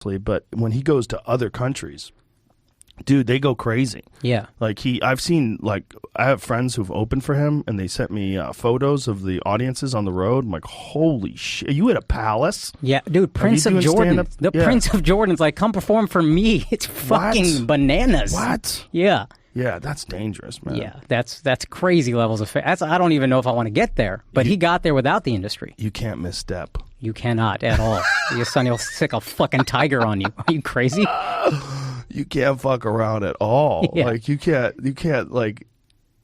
but when he goes to other countries, dude, they go crazy. Yeah. Like I've seen, like, I have friends who've opened for him, and they sent me photos of the audiences on the road. I'm like, holy shit, you at a palace? Yeah, dude, Prince of Jordan. Prince of Jordan's like, come perform for me. It's fucking bananas. What? Yeah. Yeah, that's dangerous, man. Yeah, that's crazy levels of I don't even know if I want to get there, but he got there without the industry. You can't misstep. You cannot at all. Your son will sick a fucking tiger on you. Are you crazy? You can't fuck around at all. Yeah. Like you can't like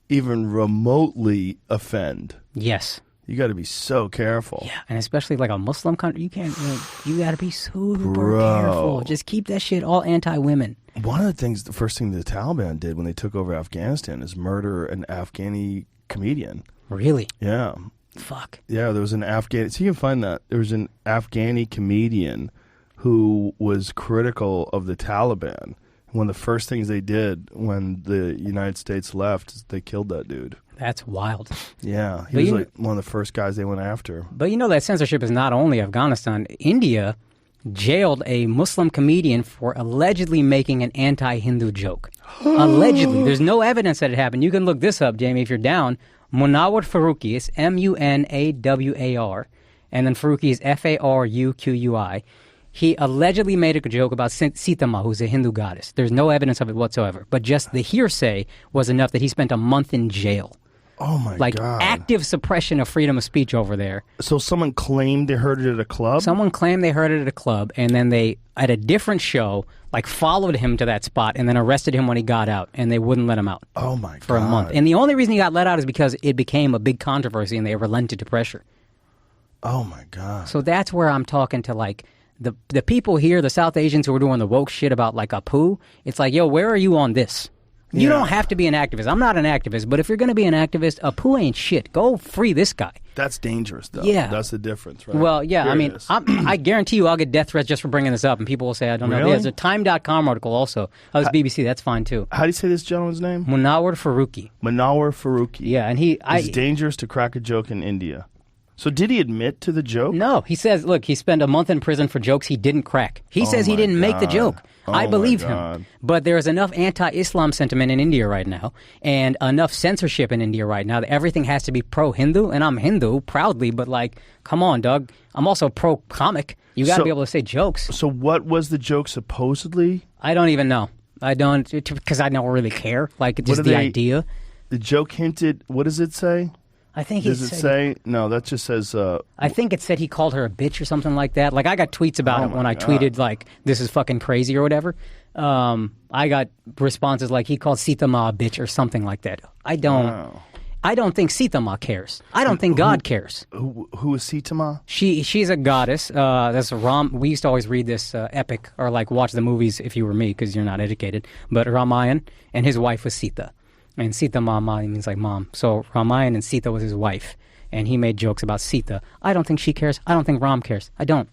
even remotely offend. Yes. You got to be so careful. Yeah, and especially like a Muslim country, you can't. You got to be super careful. Just keep that shit all anti-women. One of the first thing the Taliban did when they took over Afghanistan is murder an Afghani comedian. Really? Yeah. Fuck. Yeah, there was an Afghan. So you can find that there was an Afghani comedian who was critical of the Taliban. One of the first things they did when the United States left is they killed that dude. That's wild. Yeah, he was like one of the first guys they went after. But you know that censorship is not only Afghanistan. India jailed a Muslim comedian for allegedly making an anti-Hindu joke. Allegedly. There's no evidence that it happened. You can look this up, Jamie, if you're down. Munawar Faruqi is Munawar, and then Faruqi is Faruqui. He allegedly made a joke about Sita Ma, who's a Hindu goddess. There's no evidence of it whatsoever. But just the hearsay was enough that he spent a month in jail. Oh, my God. Like active suppression of freedom of speech over there. So someone claimed they heard it at a club? Someone claimed they heard it at a club, and then they, at a different show, like followed him to that spot and then arrested him when he got out, and they wouldn't let him out. Oh, my God. For a month. And the only reason he got let out is because it became a big controversy and they relented to pressure. Oh, my God. So that's where I'm talking to, like, the people here, the South Asians who are doing the woke shit about, like, Apu. It's like, yo, where are you on this? You don't have to be an activist. I'm not an activist, but if you're going to be an activist, Apu ain't shit. Go free this guy. That's dangerous, though. Yeah. That's the difference, right? Well, yeah, Here I mean, I guarantee you I'll get death threats just for bringing this up, and people will say, I don't know. Really? There's a Time.com article also. Oh, it's BBC. That's fine, too. How do you say this gentleman's name? Munawar Faruqi. Munawar Faruqi. Yeah, and It's dangerous to crack a joke in India. So did he admit to the joke? No, he says, look, he spent a month in prison for jokes he didn't crack. He says he didn't make the joke. I believe him. But there's enough anti-Islam sentiment in India right now and enough censorship in India right now that everything has to be pro-Hindu. And I'm Hindu, proudly, but like, come on, Doug. I'm also pro-comic. You got to be able to say jokes. So what was the joke supposedly? I don't even know. I don't, because I don't really care. Like, just the idea. The joke hinted, what does it say? I think Does it say? No, that just says... I think it said he called her a bitch or something like that. Like, I got tweets about it when I tweeted, like, this is fucking crazy or whatever. I got responses like he called Sita Ma a bitch or something like that. I don't think Sita Ma cares. I don't think God cares. Who is Sita Ma? She's a goddess. That's we used to always read this epic or, like, watch the movies if you were me because you're not educated. But Ramayana, and his wife was Sita. And Sita Ma means like mom. So Ramayana and Sita was his wife. And he made jokes about Sita. I don't think she cares. I don't think Ram cares. I don't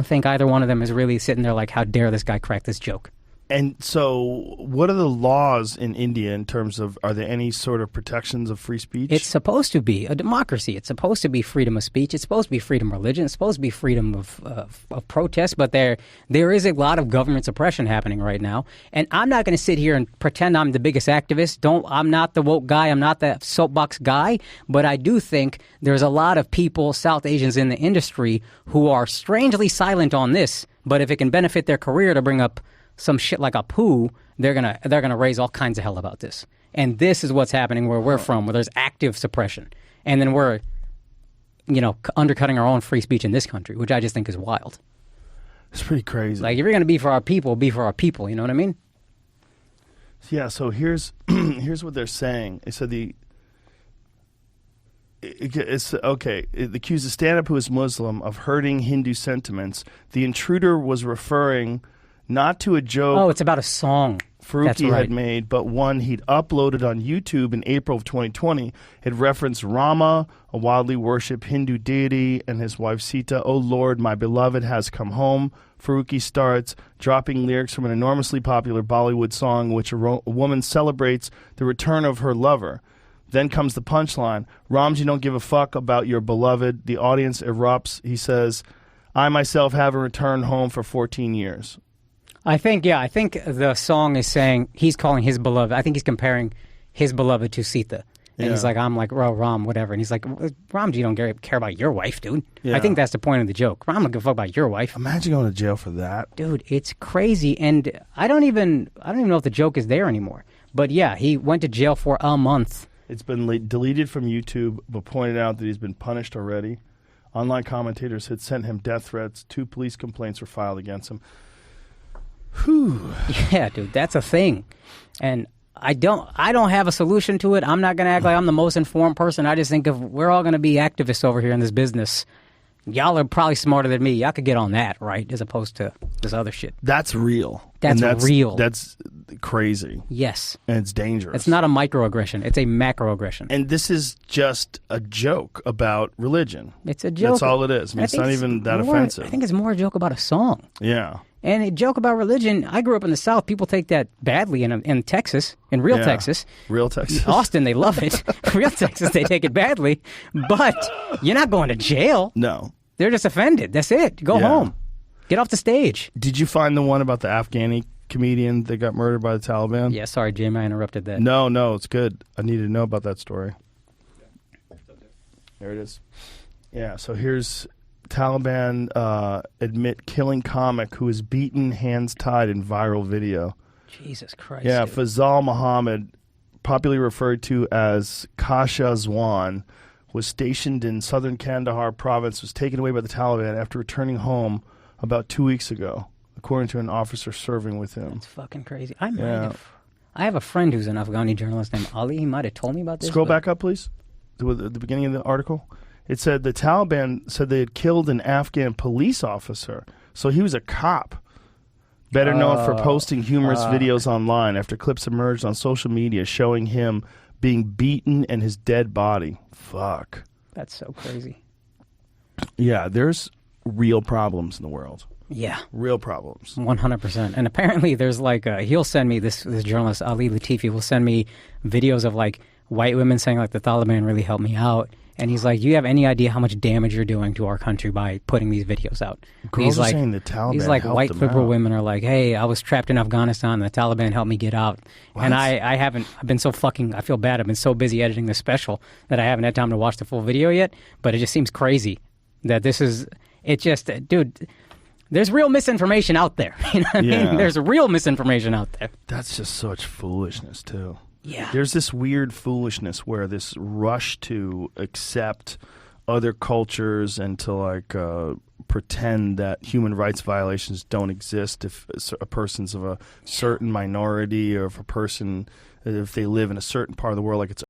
think either one of them is really sitting there like, how dare this guy crack this joke. And so what are the laws in India in terms of, are there any sort of protections of free speech? It's supposed to be a democracy. It's supposed to be freedom of speech. It's supposed to be freedom of religion. It's supposed to be freedom of protest. But there is a lot of government suppression happening right now. And I'm not going to sit here and pretend I'm the biggest activist. I'm not the woke guy. I'm not the soapbox guy. But I do think there's a lot of people, South Asians in the industry, who are strangely silent on this. But if it can benefit their career to bring up some shit like a poo, they're gonna raise all kinds of hell about this. And this is what's happening where we're from, where there's active suppression. And then we're, undercutting our own free speech in this country, which I just think is wild. It's pretty crazy. Like, if you're gonna be for our people, be for our people, you know what I mean? Yeah, so here's what they're saying. They said it's okay. It accused a stand-up who is Muslim of hurting Hindu sentiments. The intruder was referring not to a joke. Oh, it's about a song Faruqi had made, but one he'd uploaded on YouTube in April of 2020. It referenced Rama, a wildly worshipped Hindu deity, and his wife Sita. "Oh Lord, my beloved has come home." Faruqi starts dropping lyrics from an enormously popular Bollywood song, which a woman celebrates the return of her lover. Then comes the punchline: "Ramji, don't give a fuck about your beloved." The audience erupts. He says, I myself haven't returned home for 14 years. I think the song is saying he's calling his beloved. I think he's comparing his beloved to Sita. And he's like, I'm like, well, Ram, whatever. And he's like, Ram, you don't care about your wife, dude. Yeah. I think that's the point of the joke. Ram don't give a fuck about your wife. Imagine going to jail for that. Dude, it's crazy. And I don't even know if the joke is there anymore. But yeah, he went to jail for a month. It's been deleted from YouTube, but pointed out that he's been punished already. Online commentators had sent him death threats. 2 police complaints were filed against him. Whew. Yeah, dude, that's a thing. And I don't have a solution to it. I'm not going to act like I'm the most informed person. I just think if we're all going to be activists over here in this business, y'all are probably smarter than me. Y'all could get on that, right? As opposed to this other shit. That's real. That's real. That's crazy. Yes. And it's dangerous. It's not a microaggression. It's a macroaggression. And this is just a joke about religion. It's a joke. That's all it is. I mean, it's not even that offensive. I think it's more a joke about a song. Yeah. And a joke about religion. I grew up in the South. People take that badly in Texas, in real Texas. Real Texas. Austin, they love it. Real Texas, they take it badly. But you're not going to jail. No. They're just offended. That's it. Go home. Get off the stage. Did you find the one about the Afghani comedian that got murdered by the Taliban? Yeah, sorry, Jamie, I interrupted that. No, it's good. I needed to know about that story. There it is. Yeah, so here's Taliban admit killing comic who is beaten, hands tied in viral video. Jesus Christ. Yeah, dude. Fazal Muhammad, popularly referred to as Kasha Zwan, was stationed in southern Kandahar province, was taken away by the Taliban after returning home about 2 weeks ago, according to an officer serving with him. That's fucking crazy. I have a friend who's an Afghani journalist named Ali. He might have told me about this. Scroll back up, please, to the beginning of the article. It said the Taliban said they had killed an Afghan police officer. So he was a cop, better known for posting humorous videos online after clips emerged on social media showing him being beaten and his dead body. Fuck. That's so crazy. Yeah, there's real problems in the world. Yeah. Real problems. 100%. And apparently there's like, he'll send me, this journalist, Ali Latifi, will send me videos of like white women saying like the Taliban really helped me out. And he's like, you have any idea how much damage you're doing to our country by putting these videos out? Girls are saying the Taliban He's like, helped white them liberal out. women are like, hey, I was trapped in Afghanistan and the Taliban helped me get out. What? And I've been so fucking, I feel bad. I've been so busy editing this special that I haven't had time to watch the full video yet. But it just seems crazy that this is, it just, dude, there's real misinformation out there. You know what I mean? There's real misinformation out there. That's just such foolishness, too. Yeah. There's this weird foolishness where this rush to accept other cultures and to like pretend that human rights violations don't exist if a person's of a certain minority or if they live in a certain part of the world, like it's